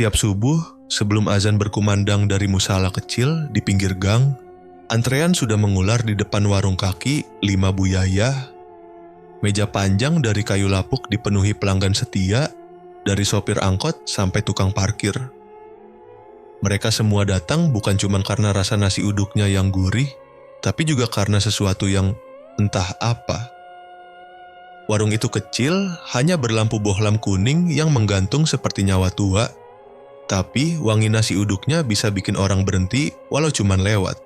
Setiap subuh, sebelum azan berkumandang dari musala kecil di pinggir gang, antrean sudah mengular di depan warung kaki 5 buyaya. Meja panjang dari kayu lapuk dipenuhi pelanggan setia, dari sopir angkot sampai tukang parkir. Mereka semua datang bukan cuma karena rasa nasi uduknya yang gurih, tapi juga karena sesuatu yang entah apa. Warung itu kecil, hanya berlampu bohlam kuning yang menggantung seperti nyawa tua, tapi wangi nasi uduknya bisa bikin orang berhenti walau cuman lewat.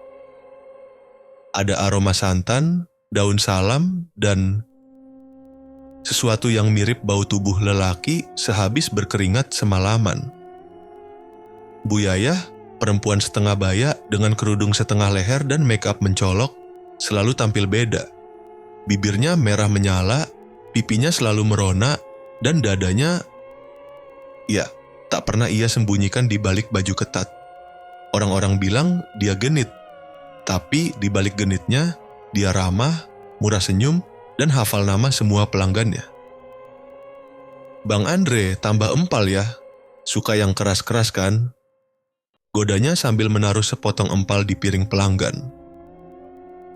Ada aroma santan, daun salam, dan sesuatu yang mirip bau tubuh lelaki sehabis berkeringat semalaman. Bu Yayah, perempuan setengah baya dengan kerudung setengah leher dan make up mencolok, selalu tampil beda. Bibirnya merah menyala, pipinya selalu merona, dan dadanya, ya, tak pernah ia sembunyikan di balik baju ketat. Orang-orang bilang dia genit, tapi di balik genitnya, dia ramah, murah senyum, dan hafal nama semua pelanggannya. Bang Andre tambah empal ya, suka yang keras-keras kan? Godanya sambil menaruh sepotong empal di piring pelanggan.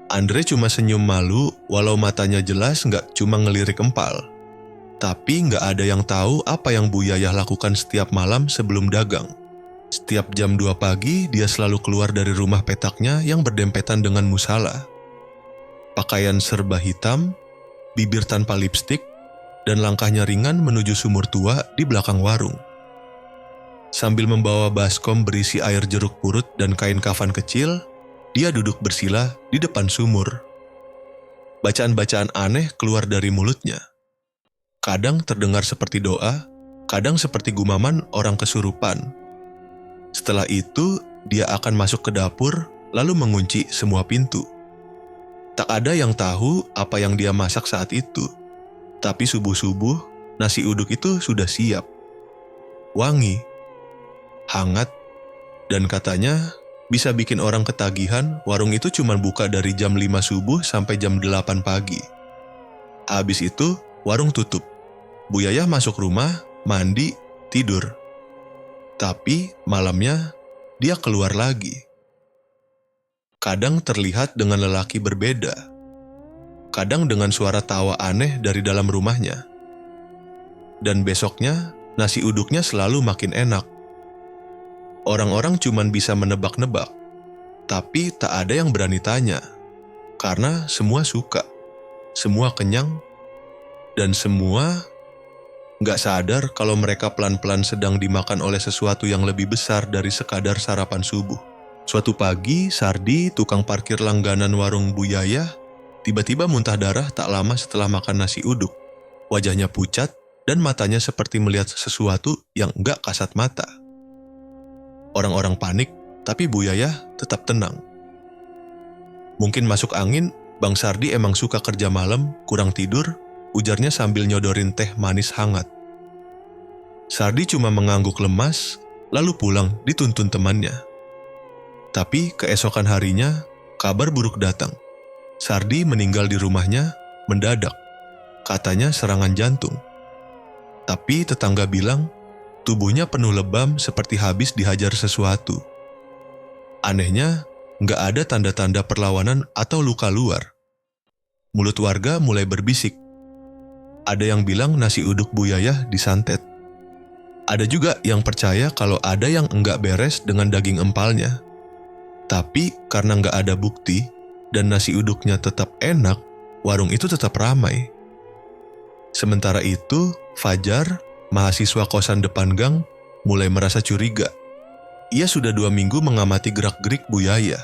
Andre cuma senyum malu walau matanya jelas nggak cuma ngelirik empal. Tapi nggak ada yang tahu apa yang Bu Yayah lakukan setiap malam sebelum dagang. Setiap jam 2 pagi dia selalu keluar dari rumah petaknya yang berdempetan dengan musala. Pakaian serba hitam, bibir tanpa lipstik, dan langkahnya ringan menuju sumur tua di belakang warung. Sambil membawa baskom berisi air jeruk purut dan kain kafan kecil, dia duduk bersila di depan sumur. Bacaan-bacaan aneh keluar dari mulutnya. Kadang terdengar seperti doa, kadang seperti gumaman orang kesurupan. Setelah itu, dia akan masuk ke dapur, lalu mengunci semua pintu. Tak ada yang tahu apa yang dia masak saat itu. Tapi subuh-subuh, nasi uduk itu sudah siap. Wangi, hangat, dan katanya bisa bikin orang ketagihan. Warung itu cuma buka dari jam 5 subuh sampai jam 8 pagi. Habis itu, warung tutup. Bu Yayah masuk rumah, mandi, tidur. Tapi malamnya dia keluar lagi. Kadang terlihat dengan lelaki berbeda. Kadang dengan suara tawa aneh dari dalam rumahnya. Dan besoknya nasi uduknya selalu makin enak. Orang-orang cuma bisa menebak-nebak. Tapi tak ada yang berani tanya. Karena semua suka. Semua kenyang. Dan semua nggak sadar kalau mereka pelan-pelan sedang dimakan oleh sesuatu yang lebih besar dari sekadar sarapan subuh. Suatu pagi, Sardi, tukang parkir langganan warung Bu Yayah, tiba-tiba muntah darah tak lama setelah makan nasi uduk. Wajahnya pucat dan matanya seperti melihat sesuatu yang nggak kasat mata. Orang-orang panik, tapi Bu Yayah tetap tenang. Mungkin masuk angin, Bang Sardi emang suka kerja malam, kurang tidur, ujarnya sambil nyodorin teh manis hangat. Sardi cuma mengangguk lemas, lalu pulang dituntun temannya. Tapi keesokan harinya, kabar buruk datang. Sardi meninggal di rumahnya mendadak. Katanya serangan jantung. Tapi tetangga bilang, tubuhnya penuh lebam seperti habis dihajar sesuatu. Anehnya, nggak ada tanda-tanda perlawanan atau luka luar. Mulut warga mulai berbisik. Ada yang bilang nasi uduk Bu Yayah disantet. Ada juga yang percaya kalau ada yang enggak beres dengan daging empalnya. Tapi karena enggak ada bukti dan nasi uduknya tetap enak, warung itu tetap ramai. Sementara itu, Fajar, mahasiswa kosan depan gang, mulai merasa curiga. Ia sudah 2 minggu mengamati gerak-gerik Bu Yayah.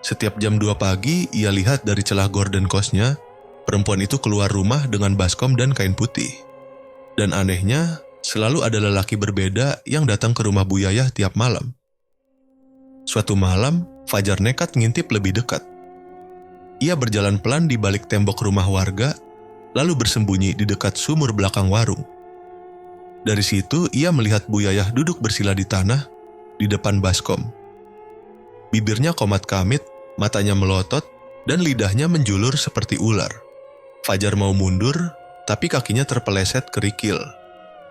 Setiap jam 2 pagi, ia lihat dari celah gorden kosnya, perempuan itu keluar rumah dengan baskom dan kain putih. Dan anehnya, selalu ada lelaki berbeda yang datang ke rumah Bu Yayah tiap malam. Suatu malam, Fajar nekat ngintip lebih dekat. Ia berjalan pelan di balik tembok rumah warga, lalu bersembunyi di dekat sumur belakang warung. Dari situ, ia melihat Bu Yayah duduk bersila di tanah, di depan baskom. Bibirnya komat kamit, matanya melotot, dan lidahnya menjulur seperti ular. Fajar mau mundur, tapi kakinya terpeleset kerikil.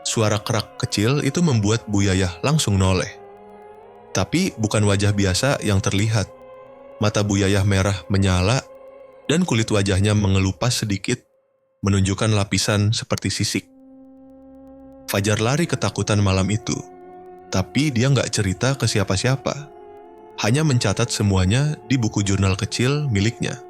Suara kerak kecil itu membuat Buyayah langsung noleh. Tapi bukan wajah biasa yang terlihat. Mata Buyayah merah menyala dan kulit wajahnya mengelupas sedikit, menunjukkan lapisan seperti sisik. Fajar lari ketakutan malam itu, tapi dia nggak cerita ke siapa-siapa. Hanya mencatat semuanya di buku jurnal kecil miliknya.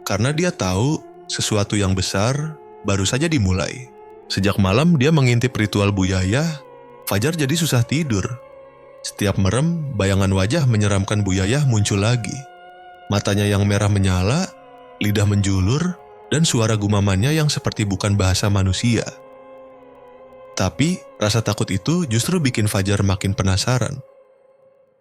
Karena dia tahu sesuatu yang besar baru saja dimulai. Sejak malam dia mengintip ritual Buyayah, Fajar jadi susah tidur. Setiap merem, bayangan wajah menyeramkan Buyayah muncul lagi. Matanya yang merah menyala, lidah menjulur, dan suara gumamannya yang seperti bukan bahasa manusia. Tapi rasa takut itu justru bikin Fajar makin penasaran.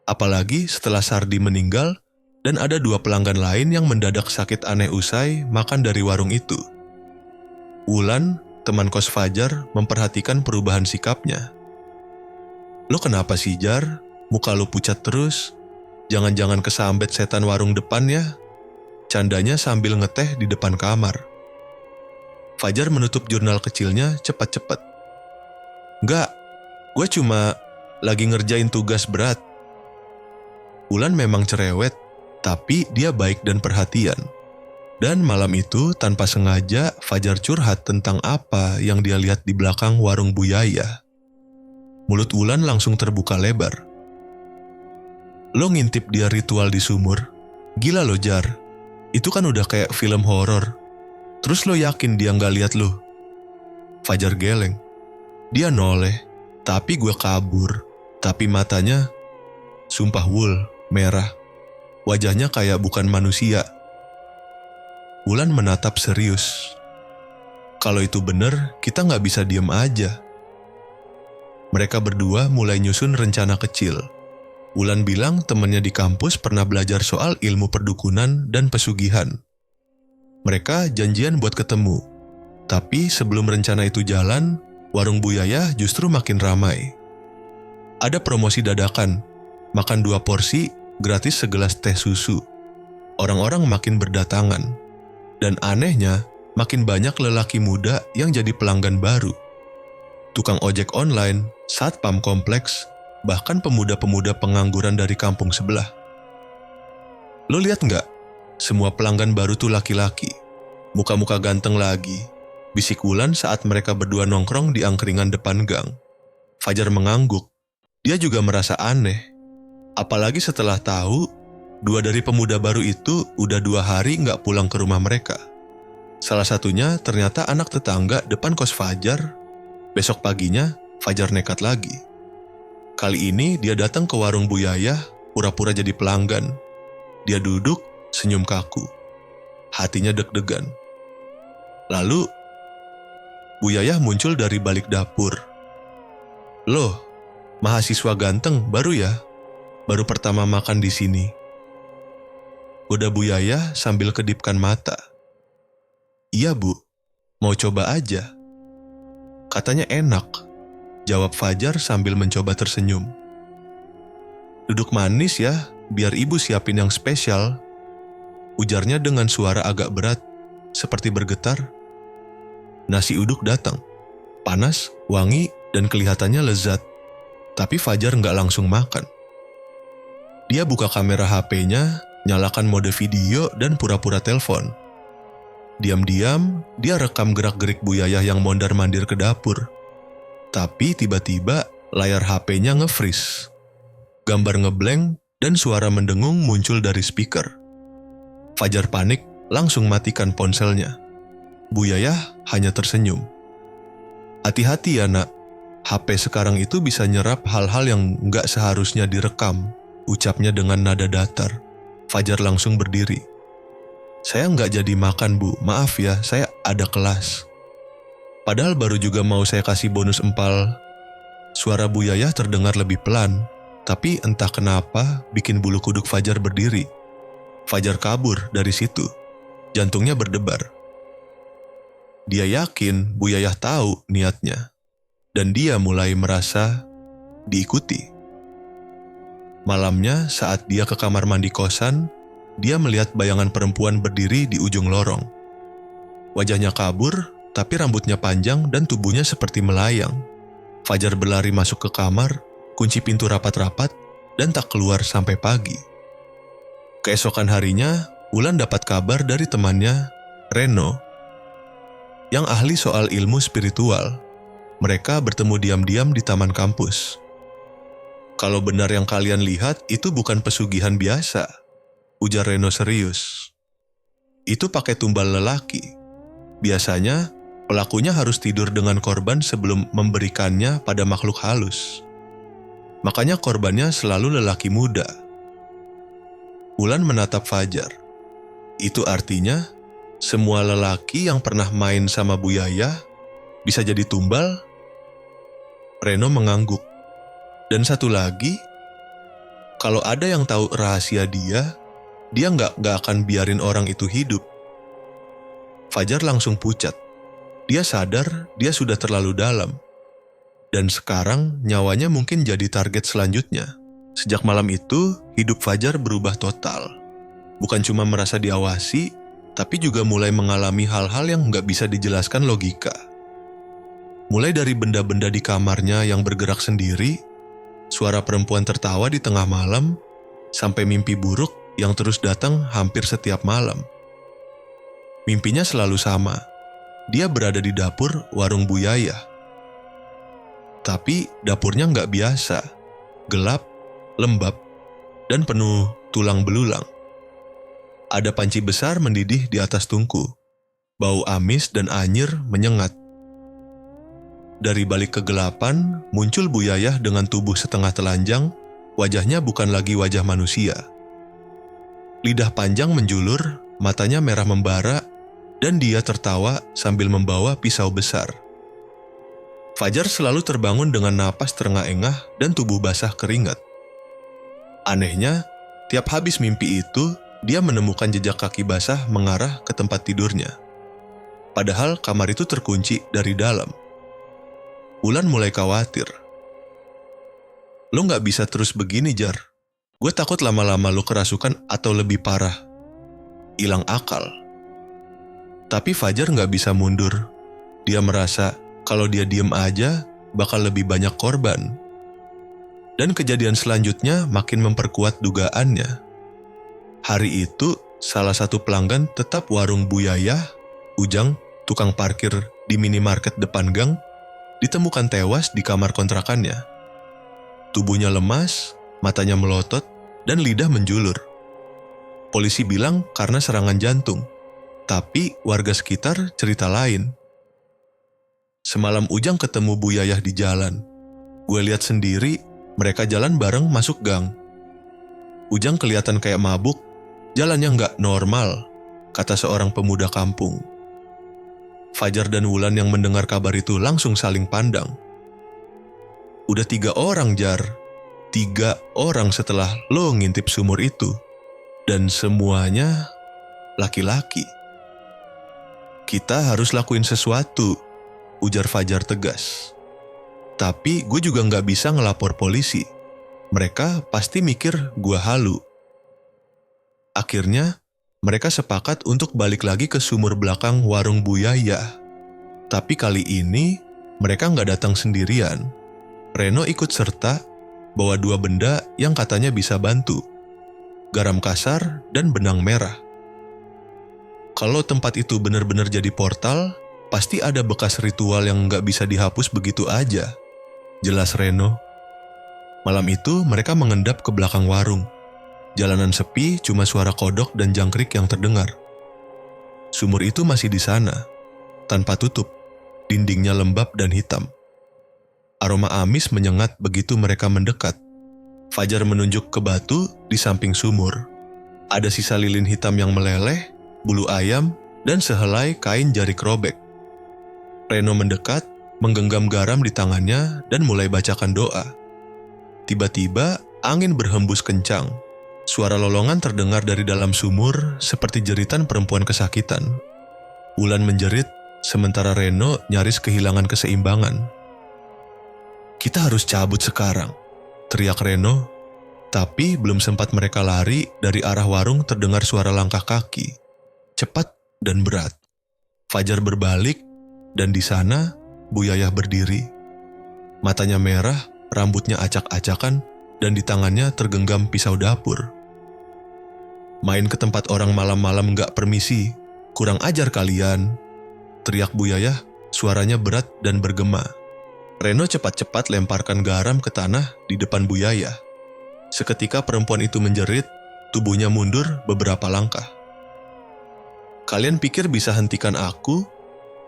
Apalagi setelah Sardi meninggal dan ada 2 pelanggan lain yang mendadak sakit aneh usai makan dari warung itu. Wulan, teman kos Fajar, memperhatikan perubahan sikapnya. "Lo kenapa sih, Jar? Muka lo pucat terus. Jangan-jangan kesambet setan warung depan ya?" Candanya sambil ngeteh di depan kamar. Fajar menutup jurnal kecilnya cepat-cepat. "Enggak, gue cuma lagi ngerjain tugas berat." Wulan memang cerewet, tapi dia baik dan perhatian. Dan malam itu tanpa sengaja Fajar curhat tentang apa yang dia lihat di belakang warung Buyayah. Mulut Wulan langsung terbuka lebar. "Lo ngintip dia ritual di sumur? Gila lo, Jar. Itu kan udah kayak film horor. Terus lo yakin dia nggak lihat lo?" Fajar geleng. Dia noleh, tapi gue kabur. Tapi matanya, sumpah Wul, merah. Wajahnya kayak bukan manusia. Wulan menatap serius. "Kalau itu bener, kita nggak bisa diem aja." Mereka berdua mulai nyusun rencana kecil. Wulan bilang temannya di kampus pernah belajar soal ilmu perdukunan dan pesugihan. Mereka janjian buat ketemu. Tapi sebelum rencana itu jalan, warung Buyayah justru makin ramai. Ada promosi dadakan, makan 2 porsi, gratis segelas teh susu. Orang-orang makin berdatangan. Dan anehnya, makin banyak lelaki muda yang jadi pelanggan baru. Tukang ojek online, satpam kompleks, bahkan pemuda-pemuda pengangguran dari kampung sebelah. "Lo lihat nggak? Semua pelanggan baru tuh laki-laki. Muka-muka ganteng lagi," bisik Wulan saat mereka berdua nongkrong di angkringan depan gang. Fajar mengangguk. Dia juga merasa aneh. Apalagi setelah tahu 2 dari pemuda baru itu udah 2 hari nggak pulang ke rumah mereka. Salah satunya ternyata anak tetangga depan kos Fajar. Besok paginya, Fajar nekat lagi. Kali ini dia datang ke warung Buyayah, pura-pura jadi pelanggan. Dia duduk, senyum kaku. Hatinya deg-degan. Lalu, Buyayah muncul dari balik dapur. "Loh, mahasiswa ganteng baru ya? Baru pertama makan di sini." Goda Buyayah sambil kedipkan mata. "Iya Bu, mau coba aja." "Katanya enak," jawab Fajar sambil mencoba tersenyum. "Duduk manis ya, biar ibu siapin yang spesial," ujarnya dengan suara agak berat, seperti bergetar. Nasi uduk datang, panas, wangi, dan kelihatannya lezat. Tapi Fajar nggak langsung makan. Dia buka kamera HP-nya, nyalakan mode video dan pura-pura telepon. Diam-diam, dia rekam gerak-gerik Buyayah yang mondar-mandir ke dapur. Tapi tiba-tiba layar HP-nya nge-freeze. Gambar ngeblank dan suara mendengung muncul dari speaker. Fajar panik, langsung matikan ponselnya. Buyayah hanya tersenyum. "Hati-hati ya nak, HP sekarang itu bisa nyerap hal-hal yang nggak seharusnya direkam," ucapnya dengan nada datar. Fajar langsung berdiri. "Saya nggak jadi makan Bu, maaf ya, saya ada kelas." Padahal baru juga mau saya kasih bonus empal. Suara Buyayah terdengar lebih pelan, tapi entah kenapa bikin bulu kuduk Fajar berdiri. Fajar kabur dari situ, jantungnya berdebar. Dia yakin Buyayah tahu niatnya, dan dia mulai merasa diikuti. Malamnya saat dia ke kamar mandi kosan, dia melihat bayangan perempuan berdiri di ujung lorong. Wajahnya kabur, tapi rambutnya panjang dan tubuhnya seperti melayang. Fajar berlari masuk ke kamar, kunci pintu rapat-rapat, dan tak keluar sampai pagi. Keesokan harinya, Wulan dapat kabar dari temannya, Reno, yang ahli soal ilmu spiritual. Mereka bertemu diam-diam di taman kampus. "Kalau benar yang kalian lihat, itu bukan pesugihan biasa," ujar Reno serius. "Itu pakai tumbal lelaki. Biasanya, pelakunya harus tidur dengan korban sebelum memberikannya pada makhluk halus. Makanya korbannya selalu lelaki muda." Wulan menatap Fajar. "Itu artinya, semua lelaki yang pernah main sama Bu Yaya bisa jadi tumbal?" Reno mengangguk. "Dan satu lagi, kalau ada yang tahu rahasia dia nggak akan biarin orang itu hidup." Fajar langsung pucat. Dia sadar dia sudah terlalu dalam. Dan sekarang nyawanya mungkin jadi target selanjutnya. Sejak malam itu, hidup Fajar berubah total. Bukan cuma merasa diawasi, tapi juga mulai mengalami hal-hal yang nggak bisa dijelaskan logika. Mulai dari benda-benda di kamarnya yang bergerak sendiri, suara perempuan tertawa di tengah malam, sampai mimpi buruk yang terus datang hampir setiap malam. Mimpinya selalu sama. Dia berada di dapur warung Bu Yaya. Tapi dapurnya nggak biasa. Gelap, lembab, dan penuh tulang belulang. Ada panci besar mendidih di atas tungku. Bau amis dan anyir menyengat. Dari balik kegelapan, muncul Bu Yayah dengan tubuh setengah telanjang. Wajahnya bukan lagi wajah manusia. Lidah panjang menjulur, matanya merah membara, dan dia tertawa sambil membawa pisau besar. Fajar selalu terbangun dengan napas terengah-engah dan tubuh basah keringat. Anehnya, tiap habis mimpi itu, dia menemukan jejak kaki basah mengarah ke tempat tidurnya. Padahal kamar itu terkunci dari dalam. Wulan mulai khawatir. "Lo gak bisa terus begini, Jar. Gue takut lama-lama lo kerasukan atau lebih parah, hilang akal." Tapi Fajar gak bisa mundur. Dia merasa kalau dia diem aja, bakal lebih banyak korban. Dan kejadian selanjutnya makin memperkuat dugaannya. Hari itu, salah satu pelanggan tetap warung Bu Yayah, Ujang, tukang parkir di minimarket depan gang, ditemukan tewas di kamar kontrakannya. Tubuhnya lemas, matanya melotot, dan lidah menjulur. Polisi bilang karena serangan jantung, tapi warga sekitar cerita lain. "Semalam Ujang ketemu Bu Yayah di jalan. Gue lihat sendiri, mereka jalan bareng masuk gang. Ujang kelihatan kayak mabuk, jalannya nggak normal," kata seorang pemuda kampung. Fajar dan Wulan yang mendengar kabar itu langsung saling pandang. "Udah 3 orang, Jar. 3 orang setelah lo ngintip sumur itu. Dan semuanya laki-laki." "Kita harus lakuin sesuatu," ujar Fajar tegas. "Tapi gue juga nggak bisa ngelapor polisi. Mereka pasti mikir gue halu." Akhirnya, mereka sepakat untuk balik lagi ke sumur belakang warung Bu Yayah. Tapi kali ini, mereka nggak datang sendirian. Reno ikut serta, bawa 2 benda yang katanya bisa bantu. Garam kasar dan benang merah. Kalau tempat itu benar-benar jadi portal, pasti ada bekas ritual yang nggak bisa dihapus begitu aja, jelas Reno. Malam itu mereka mengendap ke belakang warung. Jalanan sepi, cuma suara kodok dan jangkrik yang terdengar. Sumur itu masih di sana, tanpa tutup, dindingnya lembab dan hitam. Aroma amis menyengat begitu mereka mendekat. Fajar menunjuk ke batu di samping sumur. Ada sisa lilin hitam yang meleleh, bulu ayam, dan sehelai kain jarik robek. Reno mendekat, menggenggam garam di tangannya dan mulai bacakan doa. Tiba-tiba, angin berhembus kencang. Suara lolongan terdengar dari dalam sumur seperti jeritan perempuan kesakitan. Wulan menjerit, sementara Reno nyaris kehilangan keseimbangan. "Kita harus cabut sekarang," teriak Reno. Tapi belum sempat mereka lari, dari arah warung terdengar suara langkah kaki. Cepat dan berat. Fajar berbalik, Dan di sana, Buyayah berdiri. Matanya merah, rambutnya acak-acakan, dan di tangannya tergenggam pisau dapur. "Main ke tempat orang malam-malam gak permisi, kurang ajar kalian," teriak Buyayah, suaranya berat dan bergema. Reno cepat-cepat lemparkan garam ke tanah di depan Buyayah. Seketika perempuan itu menjerit, tubuhnya mundur beberapa langkah. "Kalian pikir bisa hentikan aku?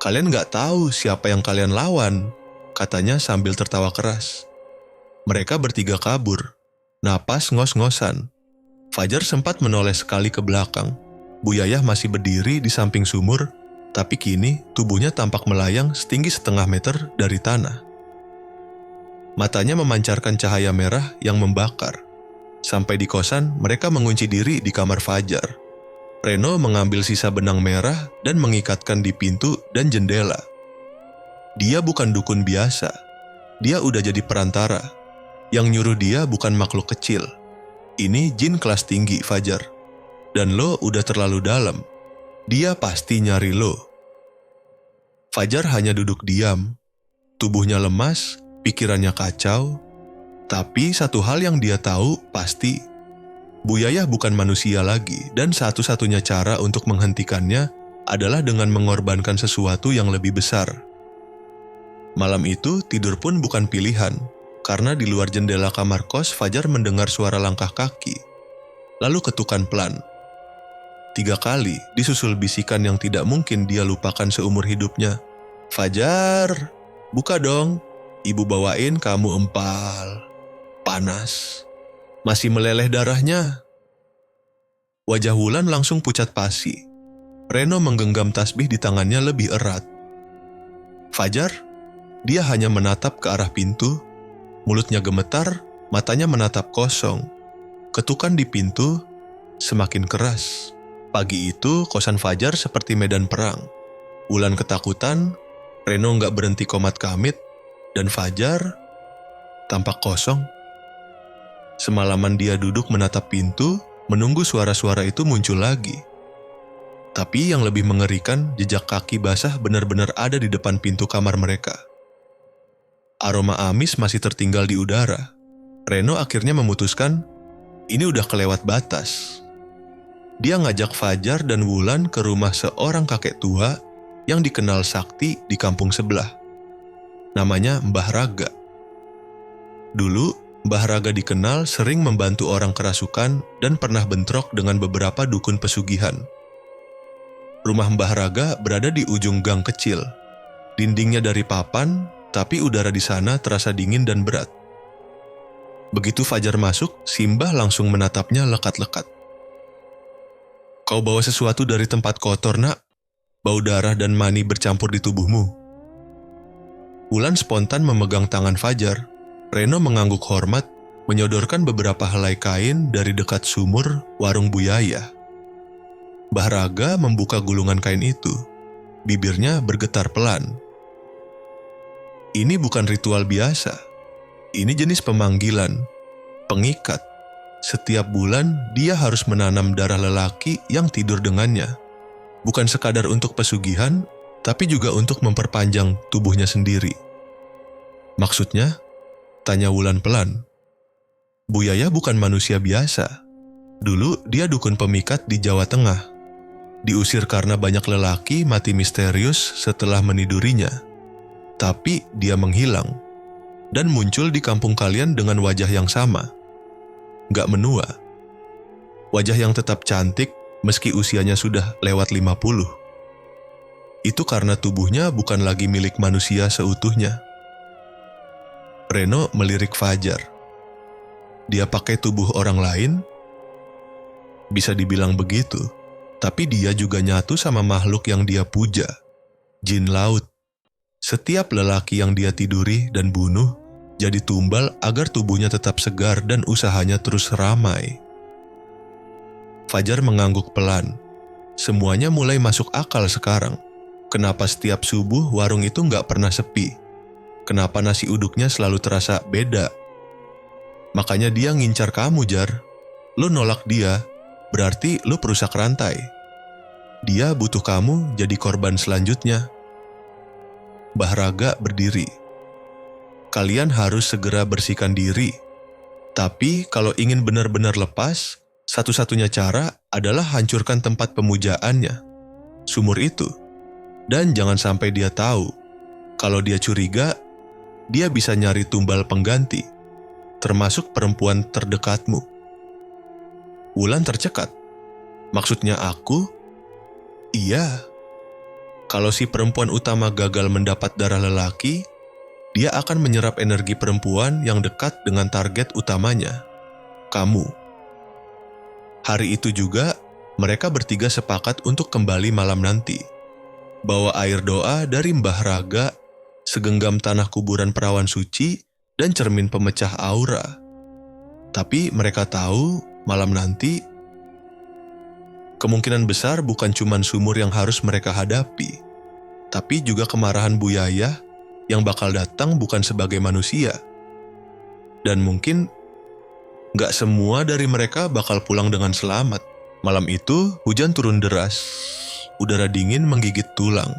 Kalian gak tahu siapa yang kalian lawan," katanya sambil tertawa keras. Mereka bertiga kabur, napas ngos-ngosan. Fajar sempat menoleh sekali ke belakang. Buyayah masih berdiri di samping sumur, tapi kini tubuhnya tampak melayang setinggi setengah meter dari tanah. Matanya memancarkan cahaya merah yang membakar. Sampai di kosan, mereka mengunci diri di kamar Fajar. Reno mengambil sisa benang merah dan mengikatkan di pintu dan jendela. Dia bukan dukun biasa. Dia udah jadi perantara. Yang nyuruh dia bukan makhluk kecil. Ini jin kelas tinggi, Fajar. Dan lo udah terlalu dalam. Dia pasti nyari lo. Fajar hanya duduk diam. Tubuhnya lemas, pikirannya kacau. Tapi satu hal yang dia tahu pasti, Buyayah bukan manusia lagi, dan satu-satunya cara untuk menghentikannya adalah dengan mengorbankan sesuatu yang lebih besar. Malam itu tidur pun bukan pilihan, karena di luar jendela kamar kos Fajar mendengar suara langkah kaki, lalu ketukan pelan. 3 kali disusul bisikan yang tidak mungkin dia lupakan seumur hidupnya. "Fajar, buka dong, ibu bawain kamu empal. Panas. Masih meleleh darahnya." Wajah Wulan langsung pucat pasi. Reno menggenggam tasbih di tangannya lebih erat. Fajar, dia hanya menatap ke arah pintu, mulutnya gemetar, matanya menatap kosong. Ketukan di pintu semakin keras. Pagi itu kosan Fajar seperti medan perang. Wulan ketakutan, Reno gak berhenti komat kamit, dan Fajar tampak kosong. Semalaman dia duduk menatap pintu, menunggu suara-suara itu muncul lagi. Tapi yang lebih mengerikan, jejak kaki basah benar-benar ada di depan pintu kamar mereka. Aroma amis masih tertinggal di udara. Reno akhirnya memutuskan, ini udah kelewat batas. Dia ngajak Fajar dan Wulan ke rumah seorang kakek tua yang dikenal sakti di kampung sebelah. Namanya Mbah Raga. Dulu, Mbah Raga dikenal sering membantu orang kerasukan dan pernah bentrok dengan beberapa dukun pesugihan. Rumah Mbah Raga berada di ujung gang kecil. Dindingnya dari papan, tapi udara di sana terasa dingin dan berat. Begitu Fajar masuk, Simbah langsung menatapnya lekat-lekat. "Kau bawa sesuatu dari tempat kotor, nak. Bau darah dan mani bercampur di tubuhmu." Wulan spontan memegang tangan Fajar. Reno mengangguk hormat, menyodorkan beberapa helai kain dari dekat sumur warung Buyayah. Mbah Raga membuka gulungan kain itu. Bibirnya bergetar pelan. Ini bukan ritual biasa. Ini jenis pemanggilan, pengikat. Setiap bulan dia harus menanam darah lelaki yang tidur dengannya. Bukan sekadar untuk pesugihan, tapi juga untuk memperpanjang tubuhnya sendiri. "Maksudnya?" tanya Wulan pelan. "Buyayah bukan manusia biasa. Dulu dia dukun pemikat di Jawa Tengah. Diusir karena banyak lelaki mati misterius setelah menidurinya. Tapi dia menghilang dan muncul di kampung kalian dengan wajah yang sama. Gak menua. Wajah yang tetap cantik meski usianya sudah lewat 50. Itu karena tubuhnya bukan lagi milik manusia seutuhnya." Reno melirik Fajar. Dia pakai tubuh orang lain? Bisa dibilang begitu, tapi dia juga nyatu sama makhluk yang dia puja, jin laut. Setiap lelaki yang dia tiduri dan bunuh, jadi tumbal agar tubuhnya tetap segar dan usahanya terus ramai. Fajar mengangguk pelan. Semuanya mulai masuk akal sekarang. Kenapa setiap subuh warung itu gak pernah sepi? Kenapa nasi uduknya selalu terasa beda? Makanya dia ngincar kamu, Jar. Lo nolak dia, berarti lo perusak rantai. Dia butuh kamu jadi korban selanjutnya. Mbah Raga berdiri. Kalian harus segera bersihkan diri. Tapi kalau ingin benar-benar lepas, satu-satunya cara adalah hancurkan tempat pemujaannya, sumur itu. Dan jangan sampai dia tahu. Kalau dia curiga, dia bisa nyari tumbal pengganti, termasuk perempuan terdekatmu. Wulan tercekat. Maksudnya aku? Iya. Kalau si perempuan utama gagal mendapat darah lelaki, dia akan menyerap energi perempuan yang dekat dengan target utamanya, kamu. Hari itu juga, mereka bertiga sepakat untuk kembali malam nanti. Bawa air doa dari Mbah Raga, segenggam tanah kuburan perawan suci, dan cermin pemecah aura. Tapi mereka tahu, malam nanti, kemungkinan besar bukan cuma sumur yang harus mereka hadapi, tapi juga kemarahan Bu Yayah yang bakal datang bukan sebagai manusia. Dan mungkin gak semua dari mereka bakal pulang dengan selamat. Malam itu hujan turun deras, udara dingin menggigit tulang.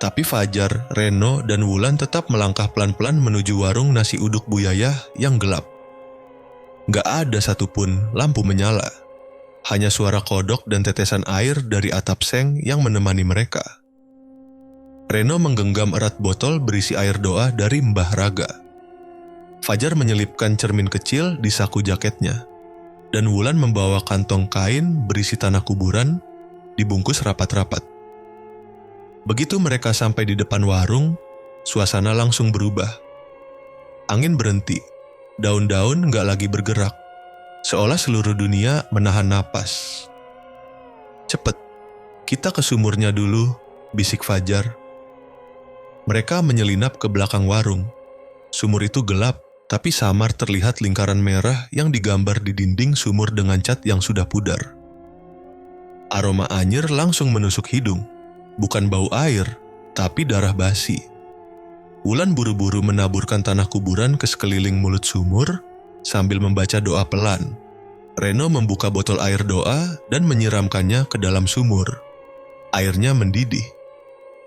Tapi Fajar, Reno, dan Wulan tetap melangkah pelan-pelan menuju warung nasi uduk Bu Yayah yang gelap. Gak ada satupun lampu menyala. Hanya suara kodok dan tetesan air dari atap seng yang menemani mereka. Reno menggenggam erat botol berisi air doa dari Mbah Raga. Fajar menyelipkan cermin kecil di saku jaketnya, dan Wulan membawa kantong kain berisi tanah kuburan dibungkus rapat-rapat. Begitu mereka sampai di depan warung, suasana langsung berubah. Angin berhenti, daun-daun gak lagi bergerak, seolah seluruh dunia menahan napas. Cepet, kita ke sumurnya dulu, bisik Fajar. Mereka menyelinap ke belakang warung. Sumur itu gelap, tapi samar terlihat lingkaran merah yang digambar di dinding sumur dengan cat yang sudah pudar. Aroma anyir langsung menusuk hidung. Bukan bau air, tapi darah basi. Wulan buru-buru menaburkan tanah kuburan ke sekeliling mulut sumur sambil membaca doa pelan. Reno membuka botol air doa dan menyiramkannya ke dalam sumur. Airnya mendidih.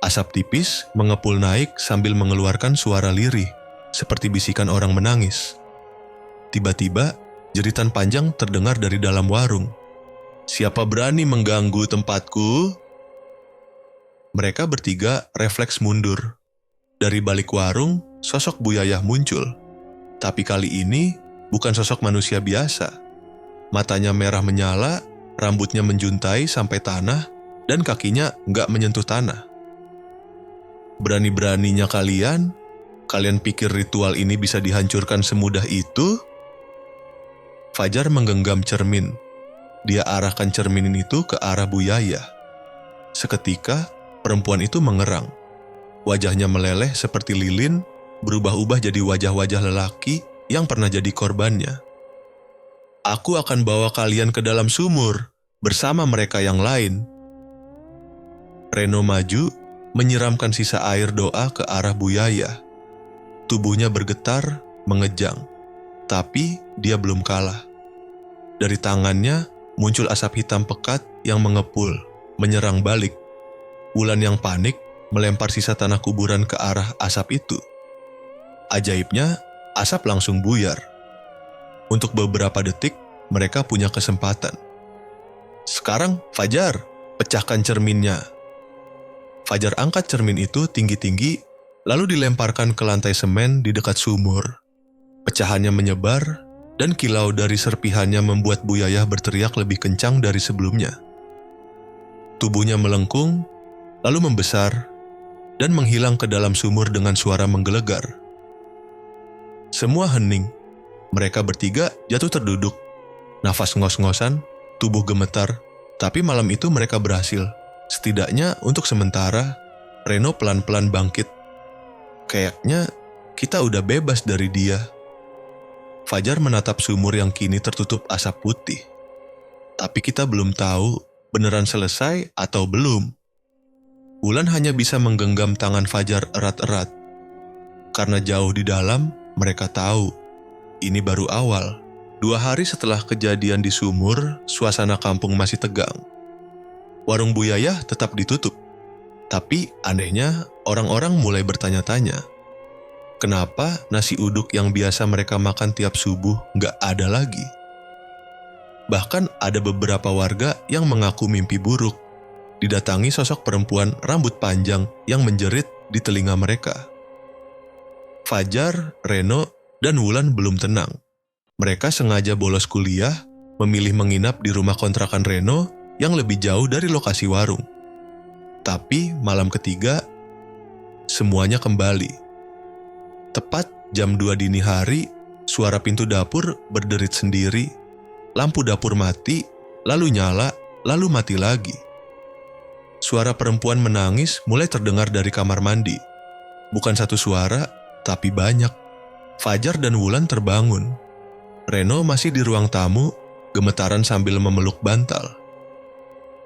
Asap tipis mengepul naik sambil mengeluarkan suara lirih, seperti bisikan orang menangis. Tiba-tiba, jeritan panjang terdengar dari dalam warung. "Siapa berani mengganggu tempatku?" Mereka bertiga refleks mundur. Dari balik warung, sosok Bu Yayah muncul. Tapi kali ini, bukan sosok manusia biasa. Matanya merah menyala, rambutnya menjuntai sampai tanah, dan kakinya nggak menyentuh tanah. "Berani-beraninya kalian pikir ritual ini bisa dihancurkan semudah itu?" Fajar menggenggam cermin. Dia arahkan cermin itu ke arah Bu Yayah. Seketika, perempuan itu mengerang. Wajahnya meleleh seperti lilin, berubah-ubah jadi wajah-wajah lelaki yang pernah jadi korbannya. "Aku akan bawa kalian ke dalam sumur, bersama mereka yang lain." Reno maju, menyiramkan sisa air doa ke arah Bu Yayah. Tubuhnya bergetar, mengejang. Tapi dia belum kalah. Dari tangannya muncul asap hitam pekat yang mengepul, menyerang balik. Wulan yang panik melempar sisa tanah kuburan ke arah asap itu. Ajaibnya, asap langsung buyar. Untuk beberapa detik, mereka punya kesempatan. "Sekarang, Fajar, pecahkan cerminnya." Fajar angkat cermin itu tinggi-tinggi, lalu dilemparkan ke lantai semen di dekat sumur. Pecahannya menyebar, dan kilau dari serpihannya membuat Bu Yayah berteriak lebih kencang dari sebelumnya. Tubuhnya melengkung, lalu membesar, dan menghilang ke dalam sumur dengan suara menggelegar. Semua hening. Mereka bertiga jatuh terduduk. Nafas ngos-ngosan, tubuh gemetar, tapi malam itu mereka berhasil. Setidaknya untuk sementara, Reno pelan-pelan bangkit. "Kayaknya kita udah bebas dari dia." Fajar menatap sumur yang kini tertutup asap putih. "Tapi kita belum tahu beneran selesai atau belum." Wulan hanya bisa menggenggam tangan Fajar erat-erat. Karena jauh di dalam, mereka tahu ini baru awal. 2 hari setelah kejadian di sumur, suasana kampung masih tegang. Warung Bu Yayah tetap ditutup, Tapi anehnya orang-orang mulai bertanya-tanya, kenapa nasi uduk yang biasa mereka makan tiap subuh nggak ada lagi? Bahkan ada beberapa warga yang mengaku mimpi buruk, didatangi sosok perempuan rambut panjang yang menjerit di telinga mereka. Fajar, Reno, dan Wulan belum tenang. Mereka sengaja bolos kuliah, memilih menginap di rumah kontrakan Reno yang lebih jauh dari lokasi warung. Tapi malam ketiga, semuanya kembali. Tepat jam 2 dini hari, suara pintu dapur berderit sendiri, lampu dapur mati, lalu nyala, lalu mati lagi. Suara perempuan menangis mulai terdengar dari kamar mandi. Bukan satu suara, tapi banyak. Fajar dan Wulan terbangun. Reno masih di ruang tamu, gemetaran sambil memeluk bantal.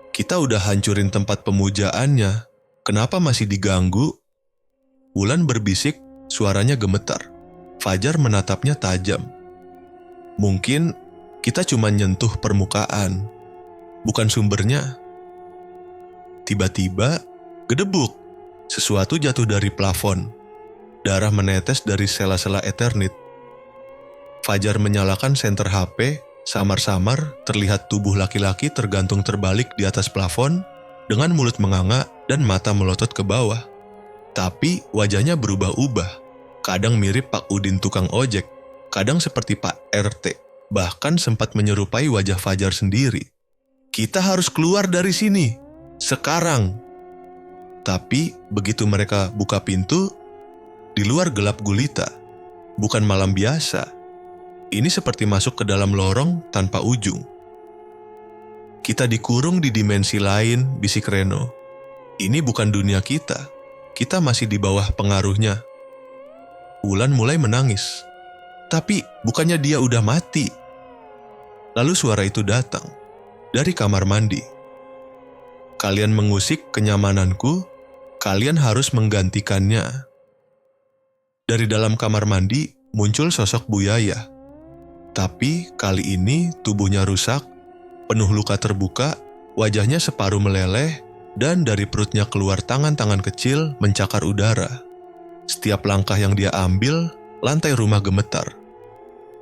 Kita udah hancurin tempat pemujaannya, kenapa masih diganggu? Wulan berbisik, suaranya gemetar. Fajar menatapnya tajam. Mungkin kita cuma nyentuh permukaan, bukan sumbernya. Tiba-tiba, gedebuk, sesuatu jatuh dari plafon. Darah menetes dari sela-sela Eternit. Fajar menyalakan senter HP, samar-samar terlihat tubuh laki-laki tergantung terbalik di atas plafon dengan mulut menganga dan mata melotot ke bawah. Tapi wajahnya berubah-ubah, kadang mirip Pak Udin tukang ojek, kadang seperti Pak RT, bahkan sempat menyerupai wajah Fajar sendiri. Kita harus keluar dari sini, sekarang. Tapi begitu mereka buka pintu, di luar gelap gulita, bukan malam biasa. Ini seperti masuk ke dalam lorong tanpa ujung. Kita dikurung di dimensi lain, bisik Reno. Ini bukan dunia kita. Kita masih di bawah pengaruhnya. Wulan mulai menangis. Tapi bukannya dia udah mati? Lalu suara itu datang dari kamar mandi. Kalian mengusik kenyamananku, kalian harus menggantikannya. Dari dalam kamar mandi muncul sosok Buyaya. Tapi kali ini tubuhnya rusak, penuh luka terbuka, wajahnya separuh meleleh, dan dari perutnya keluar tangan-tangan kecil mencakar udara. Setiap langkah yang dia ambil, lantai rumah gemetar.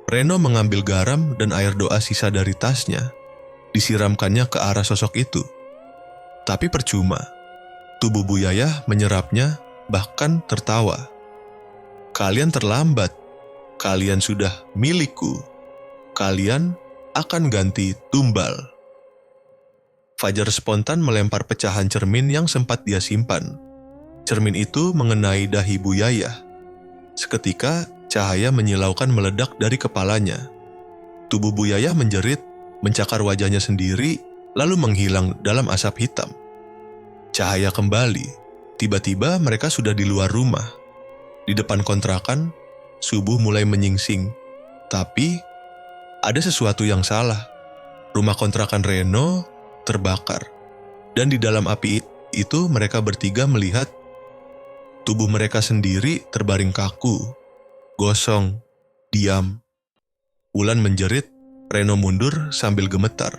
Reno mengambil garam dan air doa sisa dari tasnya, disiramkannya ke arah sosok itu. Tapi percuma, tubuh Buyaya menyerapnya, bahkan tertawa. Kalian terlambat, kalian sudah milikku. Kalian akan ganti tumbal. Fajar spontan melempar pecahan cermin yang sempat dia simpan. Cermin itu mengenai dahi Buyaya. Seketika, cahaya menyilaukan meledak dari kepalanya. Tubuh Buyaya menjerit, mencakar wajahnya sendiri, lalu menghilang dalam asap hitam. Cahaya kembali. Tiba-tiba mereka sudah di luar rumah. Di depan kontrakan, subuh mulai menyingsing. Tapi ada sesuatu yang salah. Rumah kontrakan Reno terbakar. Dan di dalam api itu mereka bertiga melihat tubuh mereka sendiri terbaring kaku, gosong, diam. Wulan menjerit, Reno mundur sambil gemetar.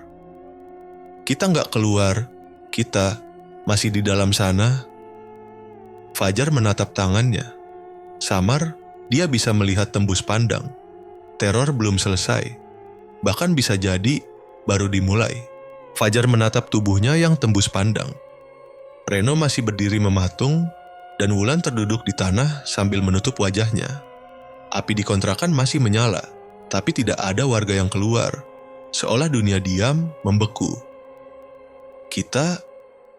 Kita nggak keluar, kita masih di dalam sana. Fajar menatap tangannya. Samar, dia bisa melihat tembus pandang. Teror belum selesai. Bahkan bisa jadi baru dimulai. Fajar menatap tubuhnya yang tembus pandang. Reno masih berdiri mematung, dan Wulan terduduk di tanah sambil menutup wajahnya. Api di kontrakan masih menyala, tapi tidak ada warga yang keluar. Seolah dunia diam, membeku. Kita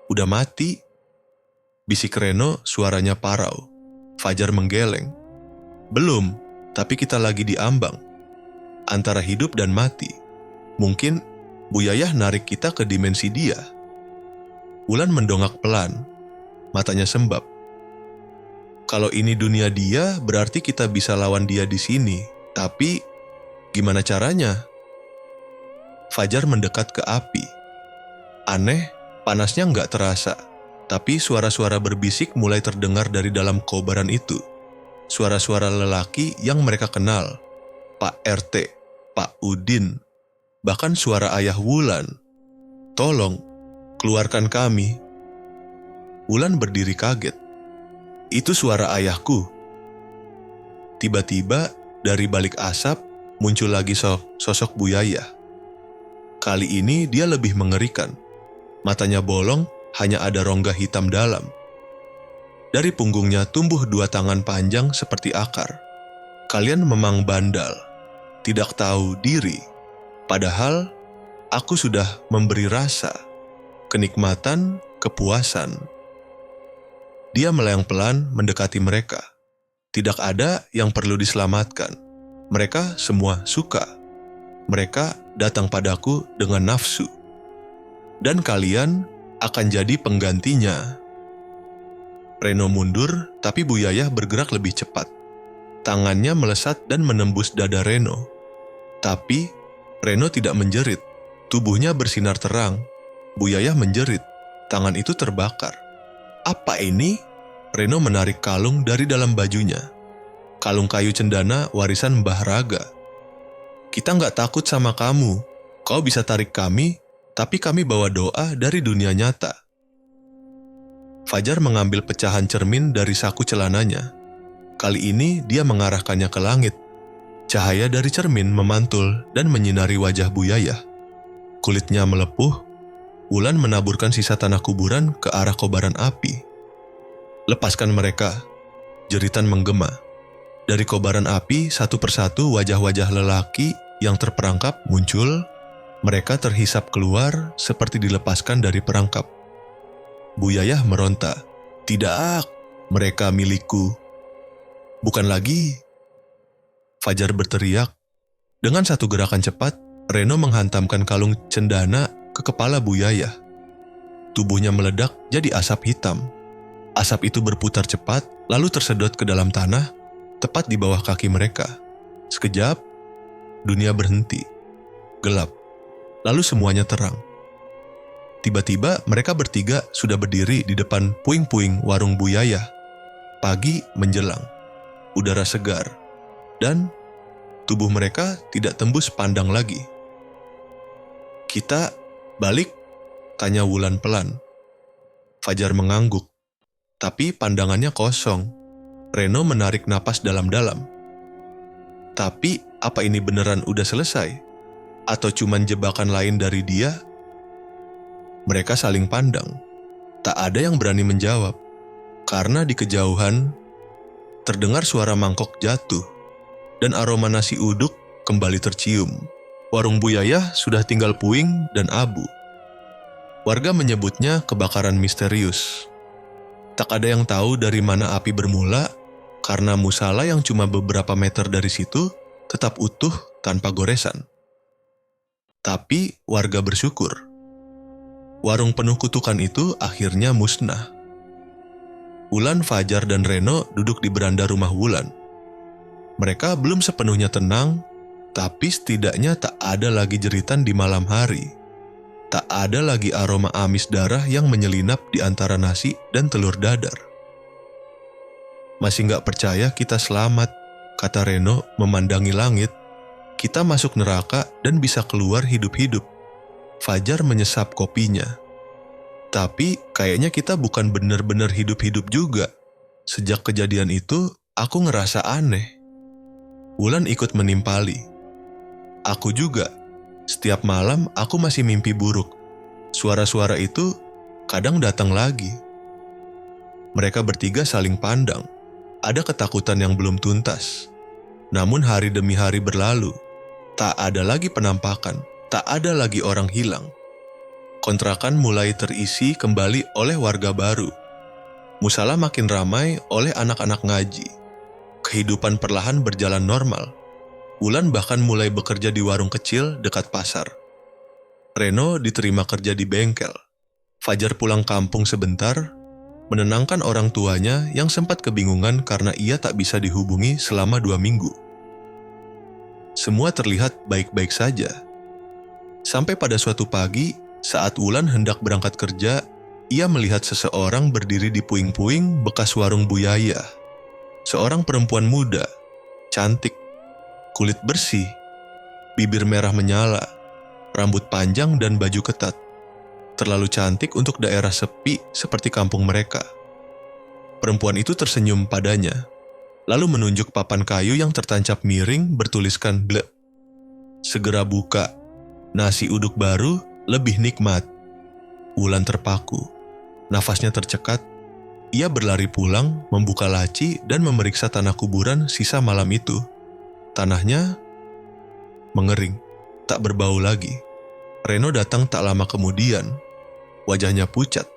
udah mati, bisik Reno, suaranya parau. Fajar menggeleng. Belum, tapi kita lagi diambang. Antara hidup dan mati. Mungkin Buyaya narik kita ke dimensi dia. Wulan mendongak pelan. Matanya sembab. Kalau ini dunia dia, berarti kita bisa lawan dia di sini. Tapi, gimana caranya? Fajar mendekat ke api. Aneh, panasnya nggak terasa. Tapi suara-suara berbisik mulai terdengar dari dalam kobaran itu. Suara-suara lelaki yang mereka kenal. Pak RT. Pak Udin, bahkan suara ayah Wulan. Tolong, keluarkan kami. Wulan berdiri kaget. Itu suara ayahku. Tiba-tiba dari balik asap muncul lagi sosok Buyaya. Kali ini dia lebih mengerikan. Matanya bolong, hanya ada rongga hitam dalam. Dari punggungnya tumbuh 2 tangan panjang seperti akar. Kalian memang bandal, tidak tahu diri. Padahal aku sudah memberi rasa, kenikmatan, kepuasan. Dia melayang pelan mendekati mereka. Tidak ada yang perlu diselamatkan. Mereka semua suka. Mereka datang padaku dengan nafsu. Dan kalian akan jadi penggantinya. Reno mundur, tapi Buyaya bergerak lebih cepat. Tangannya melesat dan menembus dada Reno. Tapi Reno tidak menjerit. Tubuhnya bersinar terang. Buyaya menjerit. Tangan itu terbakar. Apa ini? Reno menarik kalung dari dalam bajunya. Kalung kayu cendana warisan Mbah Raga. Kita nggak takut sama kamu. Kau bisa tarik kami, tapi kami bawa doa dari dunia nyata. Fajar mengambil pecahan cermin dari saku celananya. Kali ini dia mengarahkannya ke langit. Cahaya dari cermin memantul dan menyinari wajah Buyaya. Kulitnya melepuh. Wulan menaburkan sisa tanah kuburan ke arah kobaran api. Lepaskan mereka, jeritan menggema. Dari kobaran api, satu persatu wajah-wajah lelaki yang terperangkap muncul. Mereka terhisap keluar seperti dilepaskan dari perangkap. Buyaya meronta. Tidak, mereka milikku. Bukan lagi. Fajar berteriak. Dengan satu gerakan cepat, Reno menghantamkan kalung cendana ke kepala Buyaya. Tubuhnya meledak jadi asap hitam. Asap itu berputar cepat, lalu tersedot ke dalam tanah, tepat di bawah kaki mereka. Sekejap, dunia berhenti. Gelap. Lalu semuanya terang. Tiba-tiba mereka bertiga sudah berdiri di depan puing-puing warung Buyaya. Pagi menjelang. Udara segar. Dan tubuh mereka tidak tembus pandang lagi. Kita balik? Tanya Wulan pelan. Fajar mengangguk. Tapi pandangannya kosong. Reno menarik napas dalam-dalam. Tapi apa ini beneran udah selesai? Atau cuman jebakan lain dari dia? Mereka saling pandang. Tak ada yang berani menjawab. Karena di kejauhan terdengar suara mangkok jatuh. Dan aroma nasi uduk kembali tercium. Warung Buyaya sudah tinggal puing dan abu. Warga menyebutnya kebakaran misterius. Tak ada yang tahu dari mana api bermula, karena musala yang cuma beberapa meter dari situ tetap utuh tanpa goresan. Tapi warga bersyukur. Warung penuh kutukan itu akhirnya musnah. Wulan, Fajar, dan Reno duduk di beranda rumah Wulan. Mereka belum sepenuhnya tenang, tapi setidaknya tak ada lagi jeritan di malam hari. Tak ada lagi aroma amis darah yang menyelinap di antara nasi dan telur dadar. Masih gak percaya kita selamat, kata Reno memandangi langit. Kita masuk neraka dan bisa keluar hidup-hidup. Fajar menyesap kopinya. Tapi kayaknya kita bukan benar-benar hidup-hidup juga. Sejak kejadian itu, aku ngerasa aneh. Wulan ikut menimpali. Aku juga. Setiap malam aku masih mimpi buruk. Suara-suara itu kadang datang lagi. Mereka bertiga saling pandang. Ada ketakutan yang belum tuntas. Namun hari demi hari berlalu. Tak ada lagi penampakan. Tak ada lagi orang hilang. Kontrakan mulai terisi kembali oleh warga baru. Musala makin ramai oleh anak-anak ngaji. Kehidupan perlahan berjalan normal. Wulan bahkan mulai bekerja di warung kecil dekat pasar. Reno diterima kerja di bengkel. Fajar pulang kampung sebentar, menenangkan orang tuanya yang sempat kebingungan karena ia tak bisa dihubungi selama 2 minggu. Semua terlihat baik-baik saja. Sampai pada suatu pagi, saat Wulan hendak berangkat kerja, ia melihat seseorang berdiri di puing-puing bekas warung Buyaya. Seorang perempuan muda, cantik, kulit bersih, bibir merah menyala, rambut panjang dan baju ketat. terlalu cantik untuk daerah sepi seperti kampung mereka. Perempuan itu tersenyum padanya, lalu menunjuk papan kayu yang tertancap miring bertuliskan "Ble". Segera buka, nasi uduk baru lebih nikmat. Wulan terpaku, nafasnya tercekat. Ia berlari pulang, membuka laci dan memeriksa tanah kuburan sisa malam itu. Tanahnya mengering, tak berbau lagi. Reno datang tak lama kemudian. Wajahnya pucat.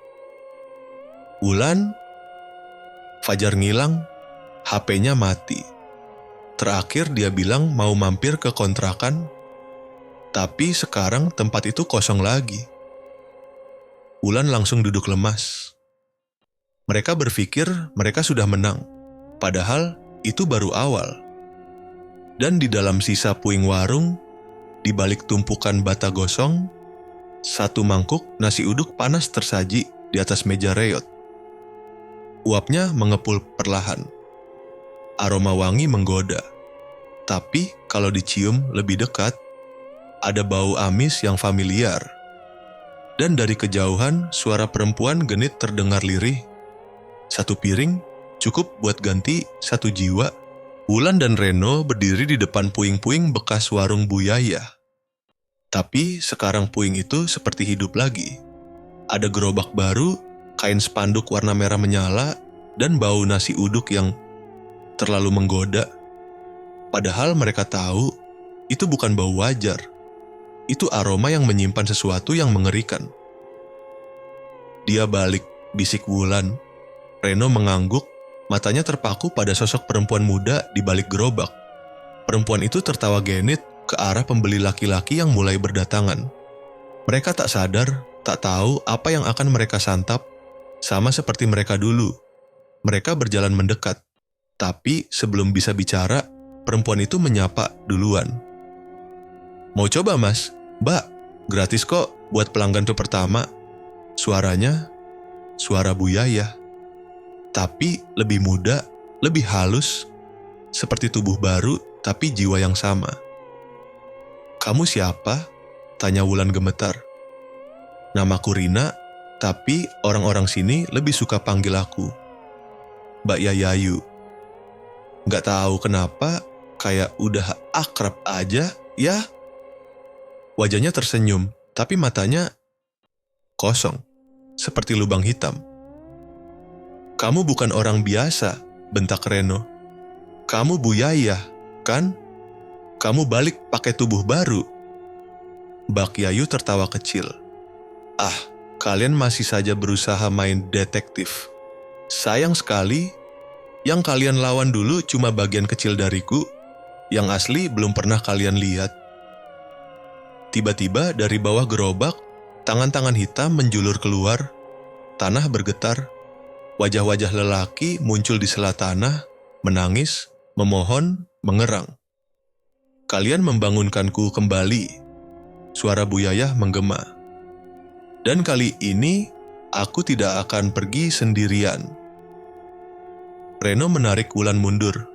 Wulan, fajar ngilang, HP-nya mati. Terakhir dia bilang mau mampir ke kontrakan, tapi sekarang tempat itu kosong lagi. Wulan langsung duduk lemas. Mereka berpikir mereka sudah menang, padahal itu baru awal. Dan di dalam sisa puing warung, di balik tumpukan bata gosong, satu mangkuk nasi uduk panas tersaji di atas meja reot. Uapnya mengepul perlahan. Aroma wangi menggoda. Tapi kalau dicium lebih dekat, ada bau amis yang familiar. Dan dari kejauhan, suara perempuan genit terdengar lirih. Satu piring cukup buat ganti satu jiwa. Wulan dan Reno berdiri di depan puing-puing bekas warung Bu Yaya. Tapi sekarang puing itu seperti hidup lagi. Ada gerobak baru, kain spanduk warna merah menyala, dan bau nasi uduk yang terlalu menggoda. Padahal mereka tahu itu bukan bau wajar. Itu aroma yang menyimpan sesuatu yang mengerikan. Dia balik, bisik Wulan. Reno mengangguk, matanya terpaku pada sosok perempuan muda di balik gerobak. Perempuan itu tertawa genit ke arah pembeli laki-laki yang mulai berdatangan. Mereka tak sadar, tak tahu apa yang akan mereka santap, sama seperti mereka dulu. Mereka berjalan mendekat, tapi sebelum bisa bicara, perempuan itu menyapa duluan. "Mau coba mas? Mbak, gratis kok buat pelanggan tuh pertama." Suaranya, suara Bu Yaya. Tapi lebih muda, lebih halus, seperti tubuh baru tapi jiwa yang sama. "Kamu siapa?" tanya Wulan gemetar. "Namaku Rina, tapi orang-orang sini lebih suka panggil aku Mbak Yayayu." Gak tahu kenapa, kayak udah akrab aja, ya. Wajahnya tersenyum, tapi matanya kosong, seperti lubang hitam. "Kamu bukan orang biasa," bentak Reno. "Kamu Bu Yaya, kan? Kamu balik pakai tubuh baru." Mbak Yayu tertawa kecil. "Ah, kalian masih saja berusaha main detektif. Sayang sekali, yang kalian lawan dulu cuma bagian kecil dariku, yang asli belum pernah kalian lihat." Tiba-tiba dari bawah gerobak, tangan-tangan hitam menjulur keluar, tanah bergetar. Wajah-wajah lelaki muncul di sela tanah, menangis, memohon, mengerang. "Kalian membangunkanku kembali," suara Bu Yaya menggema. "Dan kali ini, aku tidak akan pergi sendirian." Reno menarik Wulan mundur,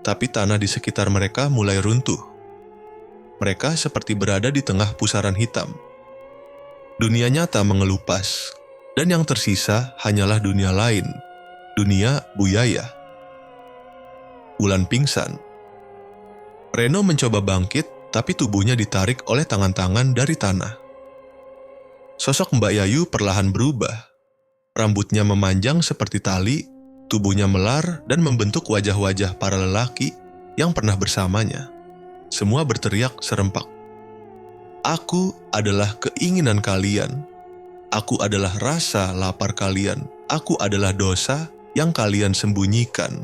tapi tanah di sekitar mereka mulai runtuh. Mereka seperti berada di tengah pusaran hitam. Dunia nyata mengelupas. Dan yang tersisa hanyalah dunia lain, dunia Bu Yaya. Wulan pingsan. Reno mencoba bangkit, tapi tubuhnya ditarik oleh tangan-tangan dari tanah. Sosok Mbak Yayu perlahan berubah. Rambutnya memanjang seperti tali, tubuhnya melar dan membentuk wajah-wajah para lelaki yang pernah bersamanya. Semua berteriak serempak. "Aku adalah keinginan kalian. Aku adalah rasa lapar kalian. Aku adalah dosa yang kalian sembunyikan."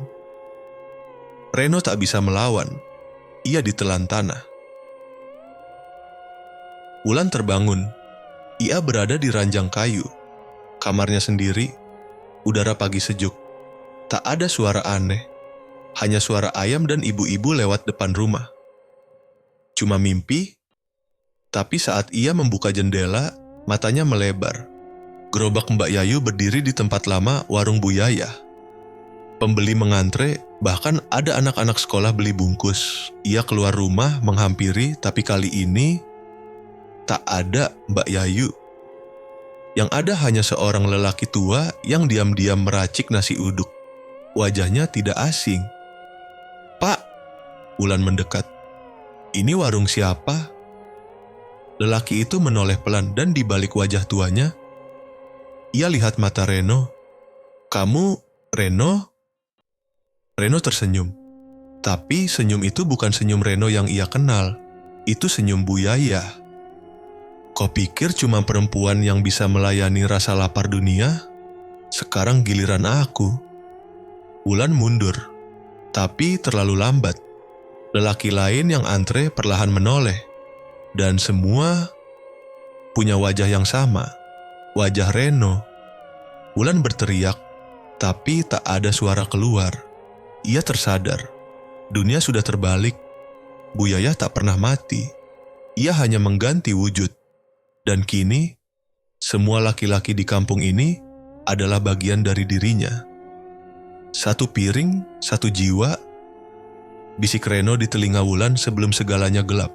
Reno tak bisa melawan. Ia ditelan tanah. Wulan terbangun. Ia berada di ranjang kayu. Kamarnya sendiri. Udara pagi sejuk. Tak ada suara aneh. Hanya suara ayam dan ibu-ibu lewat depan rumah. Cuma mimpi. Tapi saat ia membuka jendela, matanya melebar. Gerobak Mbak Yayu berdiri di tempat lama warung Bu Yaya. Pembeli mengantre, bahkan ada anak-anak sekolah beli bungkus. Ia keluar rumah menghampiri, tapi kali ini tak ada Mbak Yayu. Yang ada hanya seorang lelaki tua yang diam-diam meracik nasi uduk. Wajahnya tidak asing. "Pak," Wulan mendekat. "Ini warung siapa?" Lelaki itu menoleh pelan dan di balik wajah tuanya, ia lihat mata Reno. "Kamu, Reno?" Reno tersenyum. Tapi senyum itu bukan senyum Reno yang ia kenal. Itu senyum Buyaya. "Kau pikir cuma perempuan yang bisa melayani rasa lapar dunia? Sekarang giliran aku." Wulan mundur, tapi terlalu lambat. Lelaki lain yang antre perlahan menoleh. Dan semua punya wajah yang sama, wajah Reno. Wulan berteriak, tapi tak ada suara keluar. Ia tersadar, dunia sudah terbalik. Buyaya tak pernah mati. Ia hanya mengganti wujud. Dan kini, semua laki-laki di kampung ini adalah bagian dari dirinya. "Satu piring, satu jiwa," bisik Reno di telinga Wulan sebelum segalanya gelap.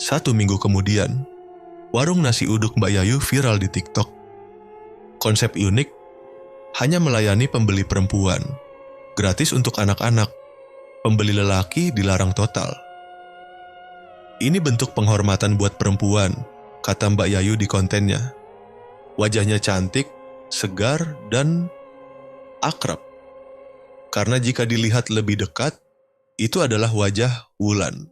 1 minggu kemudian, warung nasi uduk Mbak Yayu viral di TikTok. Konsep unik, hanya melayani pembeli perempuan, gratis untuk anak-anak, pembeli lelaki dilarang total. "Ini bentuk penghormatan buat perempuan," kata Mbak Yayu di kontennya. Wajahnya cantik, segar, dan akrab. Karena jika dilihat lebih dekat, itu adalah wajah Wulan.